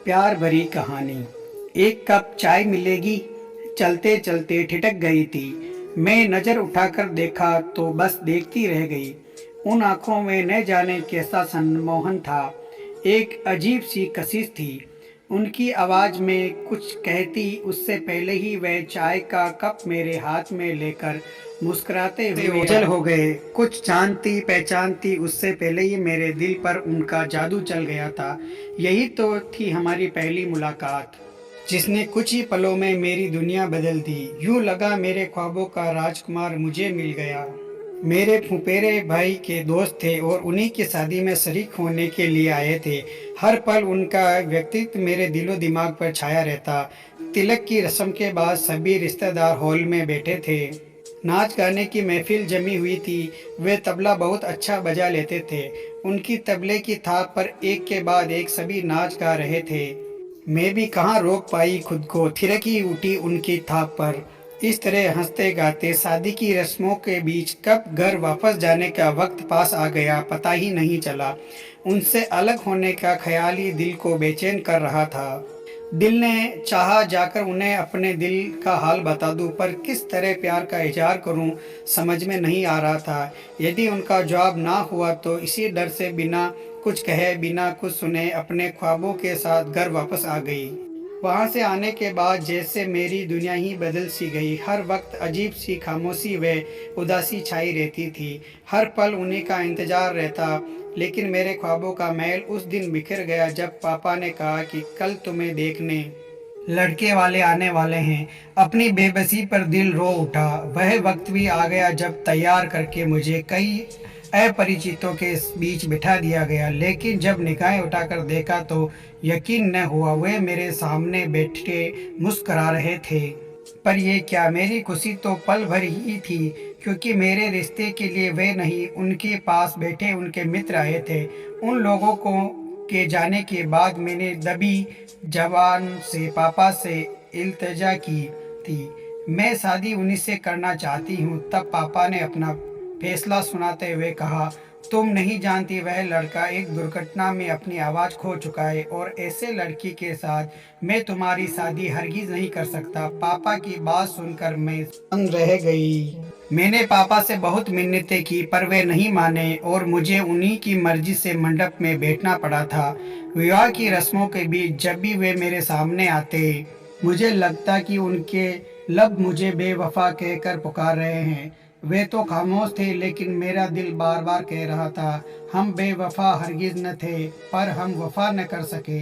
प्यार भरी कहानी। एक कप चाय मिलेगी? चलते चलते ठिठक गई थी। मैं नज़र उठाकर देखा तो बस देखती रह गई। उन आँखों में न जाने कैसा सम्मोहन था। एक अजीब सी कशिश थी उनकी आवाज़ में। कुछ कहती उससे पहले ही वह चाय का कप मेरे हाथ में लेकर मुस्कुराते हुए ओझल हो गए। कुछ जानती पहचानती उससे पहले ही मेरे दिल पर उनका जादू चल गया था। यही तो थी हमारी पहली मुलाकात, जिसने कुछ ही पलों में मेरी दुनिया बदल दी। यूं लगा मेरे ख्वाबों का राजकुमार मुझे मिल गया। मेरे फुफेरे भाई के दोस्त थे और उन्हीं की शादी में शरीक होने के लिए आए थे। हर पल उनका व्यक्तित्व मेरे दिलो दिमाग पर छाया रहता। तिलक की रस्म के बाद सभी रिश्तेदार हॉल में बैठे थे। नाच गाने की महफिल जमी हुई थी। वे तबला बहुत अच्छा बजा लेते थे। उनकी तबले की थाप पर एक के बाद एक सभी नाच गा रहे थे। मैं भी कहाँ रोक पाई खुद को, थिरक ही उठी उनकी थाप पर। इस तरह हंसते गाते शादी की रस्मों के बीच कब घर वापस जाने का वक्त पास आ गया पता ही नहीं चला। उनसे अलग होने का ख्याल ही दिल को बेचैन कर रहा था। दिल ने चाहा जाकर उन्हें अपने दिल का हाल बता दूं, पर किस तरह प्यार का इजहार करूं समझ में नहीं आ रहा था। यदि उनका जवाब ना हुआ तो इसी डर से बिना कुछ कहे बिना कुछ सुने अपने ख्वाबों के साथ घर वापस आ गई। वहाँ से आने के बाद जैसे मेरी दुनिया ही बदल सी गई। हर वक्त अजीब सी खामोशी व उदासी छाई रहती थी। हर पल उन्हीं का इंतजार रहता। लेकिन मेरे ख्वाबों का महल उस दिन बिखर गया जब पापा ने कहा कि कल तुम्हें देखने लड़के वाले आने वाले हैं। अपनी बेबसी पर दिल रो उठा। वह वक्त भी आ गया जब तैयार करके मुझे कई अपरिचितों के बीच बिठा दिया गया। लेकिन जब निगाहें उठाकर देखा तो यकीन न हुआ, वे मेरे सामने बैठे मुस्कुरा रहे थे। पर यह क्या, मेरी खुशी तो पल भर ही थी, क्योंकि मेरे रिश्ते के लिए वे नहीं, उनके पास बैठे उनके मित्र आए थे। उन लोगों को के जाने के बाद मैंने दबी जबान से पापा से इल्तिजा की थी। मैं शादी उन्हीं से करना चाहती हूँ। तब पापा ने अपना फैसला सुनाते हुए कहा, तुम नहीं जानती, वह लड़का एक दुर्घटना में अपनी आवाज़ खो चुका है और ऐसे लड़की के साथ मैं तुम्हारी शादी हरगिज नहीं कर सकता। पापा की बात सुनकर मैं दंग रह गई। मैंने पापा से बहुत मिन्नतें की पर वे नहीं माने और मुझे उन्हीं की मर्जी से मंडप में बैठना पड़ा था। विवाह की रस्मों के बीच जब भी वे मेरे सामने आते मुझे लगता कि उनके लब मुझे बेवफा कहकर पुकार रहे हैं। वे तो खामोश थे लेकिन मेरा दिल बार बार कह रहा था, हम बेवफा हरगिज न थे, पर हम वफा न कर सके।